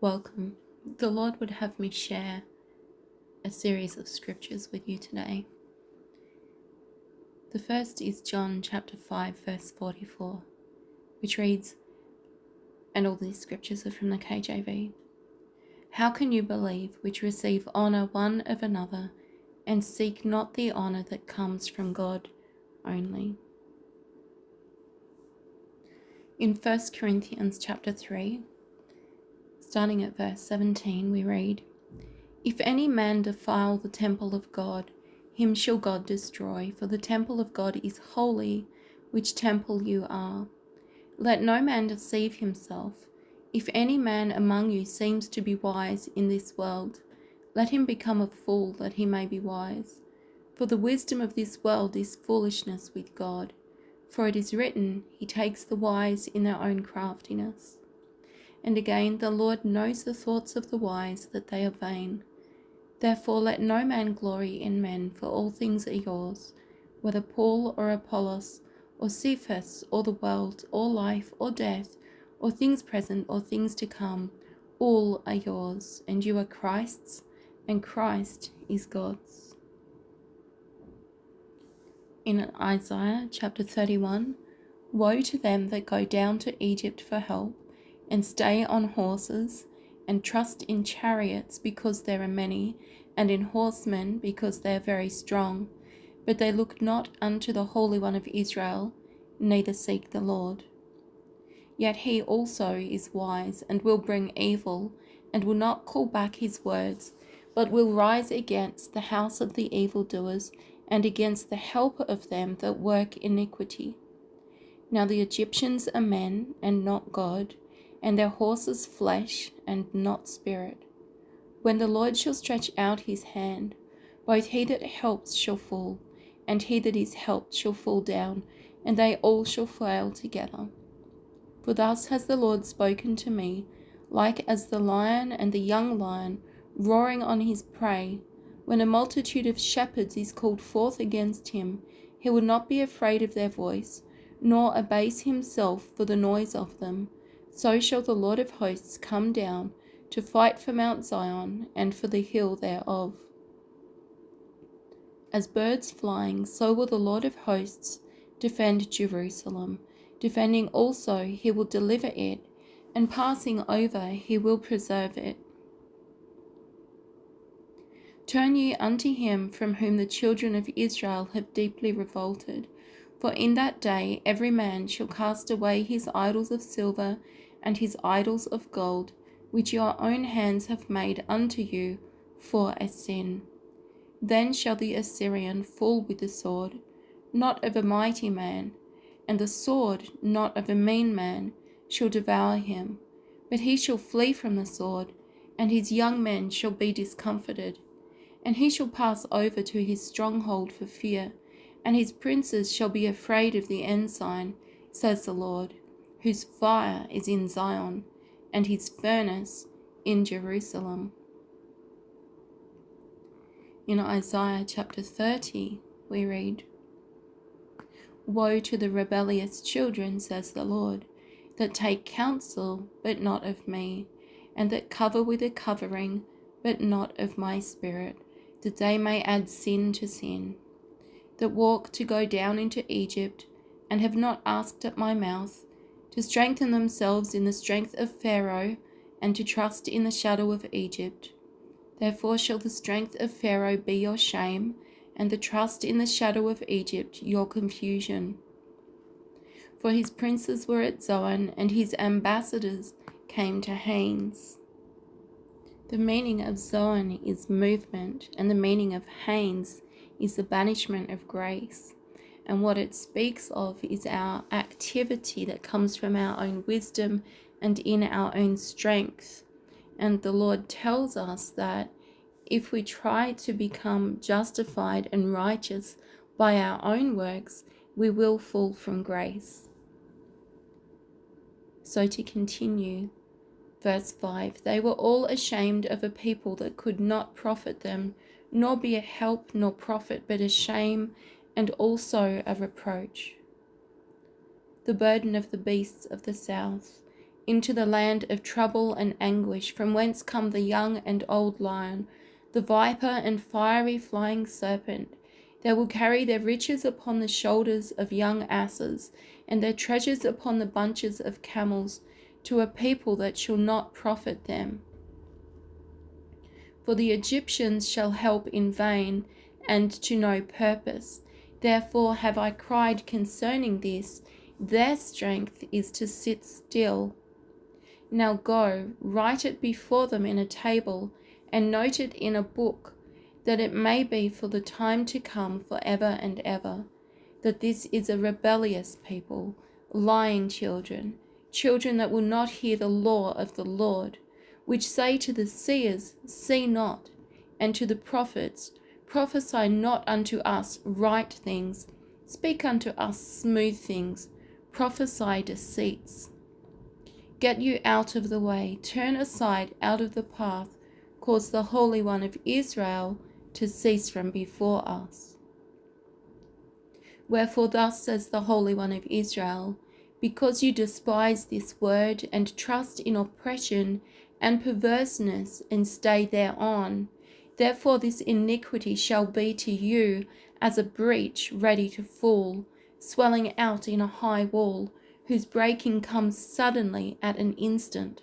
Welcome. The Lord would have me share a series of scriptures with you today. The first is John chapter 5 verse 44, which reads, and all these scriptures are from the KJV, "How can you believe which receive honour one of another and seek not the honour that comes from God only?" In 1 Corinthians chapter 3, starting at verse 17, we read, "If any man defile the temple of God, him shall God destroy, for the temple of God is holy, which temple you are. Let no man deceive himself. If any man among you seems to be wise in this world, let him become a fool that he may be wise. For the wisdom of this world is foolishness with God. For it is written, He takes the wise in their own craftiness. And again, the Lord knows the thoughts of the wise, that they are vain. Therefore let no man glory in men, for all things are yours, whether Paul or Apollos, or Cephas, or the world, or life, or death, or things present, or things to come, all are yours, and you are Christ's, and Christ is God's." In Isaiah chapter 31, "Woe to them that go down to Egypt for help, and stay on horses, and trust in chariots because there are many, and in horsemen because they are very strong. But they look not unto the Holy One of Israel, neither seek the Lord. Yet he also is wise, and will bring evil, and will not call back his words, but will rise against the house of the evildoers, and against the helper of them that work iniquity. Now the Egyptians are men, and not God, and their horses flesh, and not spirit. When the Lord shall stretch out his hand, both he that helps shall fall, and he that is helped shall fall down, and they all shall fail together. For thus has the Lord spoken to me, like as the lion and the young lion roaring on his prey. When a multitude of shepherds is called forth against him, he will not be afraid of their voice, nor abase himself for the noise of them. So shall the Lord of hosts come down to fight for Mount Zion and for the hill thereof. As birds flying, so will the Lord of hosts defend Jerusalem. Defending also, he will deliver it, and passing over, he will preserve it. Turn ye unto him from whom the children of Israel have deeply revolted. For in that day every man shall cast away his idols of silver and his idols of gold, which your own hands have made unto you for a sin. Then shall the Assyrian fall with the sword, not of a mighty man, and the sword, not of a mean man, shall devour him. But he shall flee from the sword, and his young men shall be discomfited. And he shall pass over to his stronghold for fear, and his princes shall be afraid of the ensign, says the Lord, whose fire is in Zion, and his furnace in Jerusalem." In Isaiah chapter 30, we read, "Woe to the rebellious children, says the Lord, that take counsel, but not of me, and that cover with a covering, but not of my spirit, that they may add sin to sin, that walk to go down into Egypt, and have not asked at my mouth, to strengthen themselves in the strength of Pharaoh, and to trust in the shadow of Egypt. Therefore shall the strength of Pharaoh be your shame, and the trust in the shadow of Egypt your confusion. For his princes were at Zoan, and his ambassadors came to Hanes." The meaning of Zoan is movement, and the meaning of Hanes is the banishment of grace. And what it speaks of is our activity that comes from our own wisdom and in our own strength. And the Lord tells us that if we try to become justified and righteous by our own works, we will fall from grace. So to continue, verse 5, "They were all ashamed of a people that could not profit them, nor be a help nor profit, but a shame and also a reproach. The burden of the beasts of the south into the land of trouble and anguish, from whence come the young and old lion, the viper and fiery flying serpent. They will carry their riches upon the shoulders of young asses, and their treasures upon the bunches of camels, to a people that shall not profit them. For the Egyptians shall help in vain, and to no purpose. Therefore have I cried concerning this, their strength is to sit still. Now go, write it before them in a table, and note it in a book, that it may be for the time to come forever and ever, that this is a rebellious people, lying children, children that will not hear the law of the Lord, which say to the seers, see not, and to the prophets, prophesy not unto us right things, speak unto us smooth things, prophesy deceits. Get you out of the way, turn aside out of the path, cause the Holy One of Israel to cease from before us. Wherefore thus says the Holy One of Israel, because you despise this word, and trust in oppression and perverseness, and stay thereon, therefore this iniquity shall be to you as a breach ready to fall, swelling out in a high wall, whose breaking comes suddenly at an instant.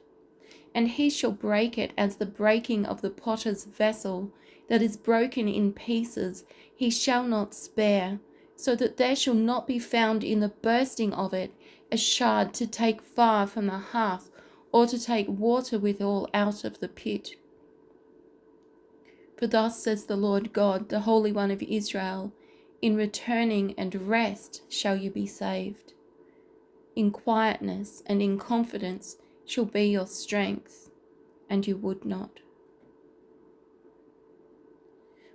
And he shall break it as the breaking of the potter's vessel, that is broken in pieces, he shall not spare, so that there shall not be found in the bursting of it a shard to take fire from the hearth, or to take water withal out of the pit. For thus says the Lord God, the Holy One of Israel, in returning and rest shall you be saved. In quietness and in confidence shall be your strength, and you would not.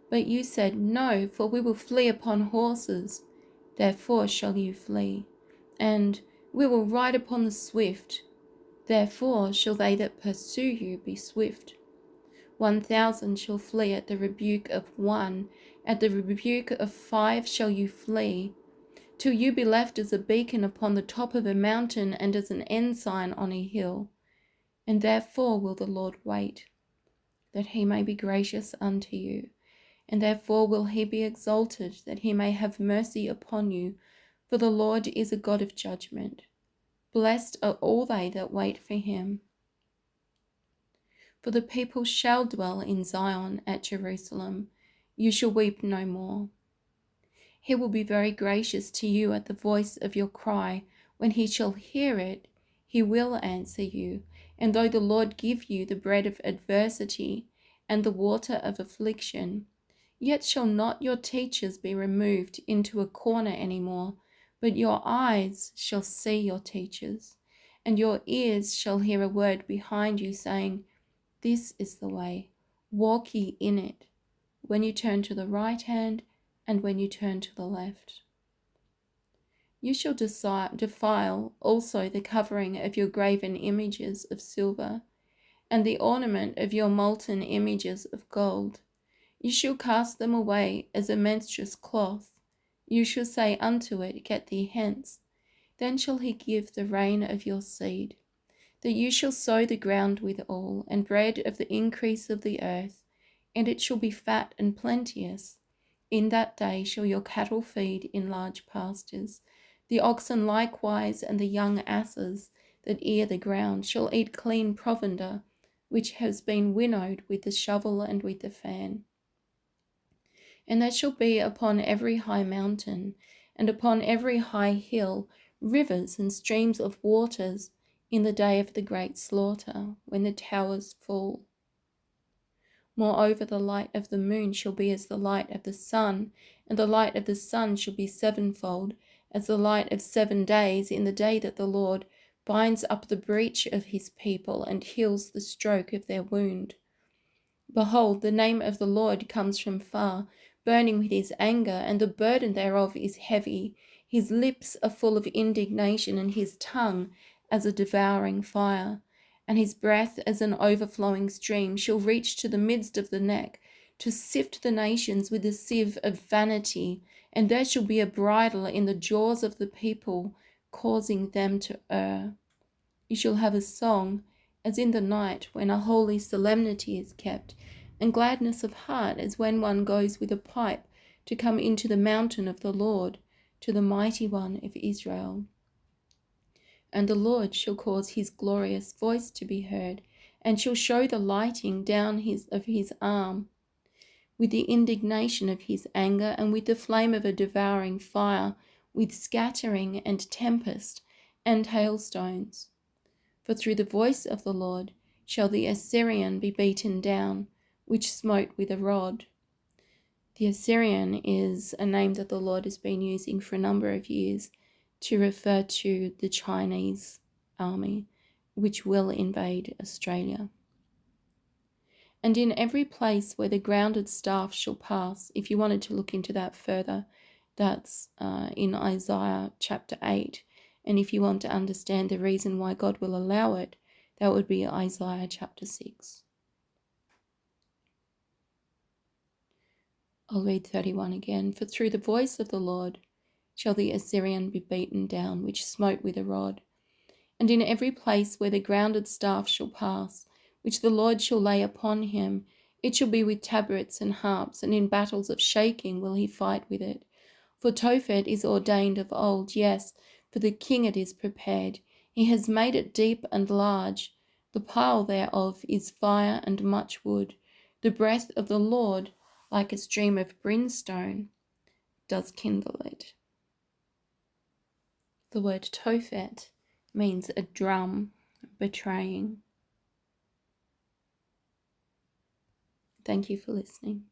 But you said, no, for we will flee upon horses, therefore shall you flee. And we will ride upon the swift, therefore shall they that pursue you be swift. 1,000 shall flee at the rebuke of one, at the rebuke of 5 shall you flee, till you be left as a beacon upon the top of a mountain, and as an ensign on a hill. And therefore will the Lord wait, that he may be gracious unto you, and therefore will he be exalted, that he may have mercy upon you, for the Lord is a God of judgment. Blessed are all they that wait for him. For the people shall dwell in Zion at Jerusalem. You shall weep no more. He will be very gracious to you at the voice of your cry. When he shall hear it, he will answer you. And though the Lord give you the bread of adversity and the water of affliction, yet shall not your teachers be removed into a corner any more, but your eyes shall see your teachers, and your ears shall hear a word behind you saying, this is the way, walk ye in it, when you turn to the right hand and when you turn to the left. You shall defile also the covering of your graven images of silver, and the ornament of your molten images of gold. You shall cast them away as a menstruous cloth. You shall say unto it, get thee hence. Then shall he give the rain of your seed, that you shall sow the ground withal, and bread of the increase of the earth, and it shall be fat and plenteous. In that day shall your cattle feed in large pastures. The oxen likewise, and the young asses that ear the ground, shall eat clean provender, which has been winnowed with the shovel and with the fan. And there shall be upon every high mountain, and upon every high hill, rivers and streams of waters, in the day of the great slaughter, when the towers fall. Moreover, the light of the moon shall be as the light of the sun, and the light of the sun shall be sevenfold, as the light of 7 days, in the day that the Lord binds up the breach of his people, and heals the stroke of their wound. Behold, the name of the Lord comes from far, burning with his anger, and the burden thereof is heavy. His lips are full of indignation, and his tongue as a devouring fire, and his breath as an overflowing stream shall reach to the midst of the neck, to sift the nations with the sieve of vanity, and there shall be a bridle in the jaws of the people, causing them to err. You shall have a song as in the night when a holy solemnity is kept, and gladness of heart as when one goes with a pipe to come into the mountain of the Lord, to the mighty one of Israel. And the Lord shall cause his glorious voice to be heard, and shall show the lighting down of his arm, with the indignation of his anger, and with the flame of a devouring fire, with scattering and tempest and hailstones. For through the voice of the Lord shall the Assyrian be beaten down, which smote with a rod. The Assyrian is a name that the Lord has been using for a number of years to refer to the Chinese army, which will invade Australia. And in every place where the grounded staff shall pass, if you wanted to look into that further, that's in Isaiah chapter 8. And if you want to understand the reason why God will allow it, that would be Isaiah chapter 6. I'll read 31 again. For through the voice of the Lord shall the Assyrian be beaten down, which smote with a rod. And in every place where the grounded staff shall pass, which the Lord shall lay upon him, it shall be with tabrets and harps, and in battles of shaking will he fight with it. For Tophet is ordained of old, yes, for the king it is prepared. He has made it deep and large. The pile thereof is fire and much wood. The breath of the Lord, like a stream of brimstone, does kindle it. The word Tophet means a drum, betraying. Thank you for listening.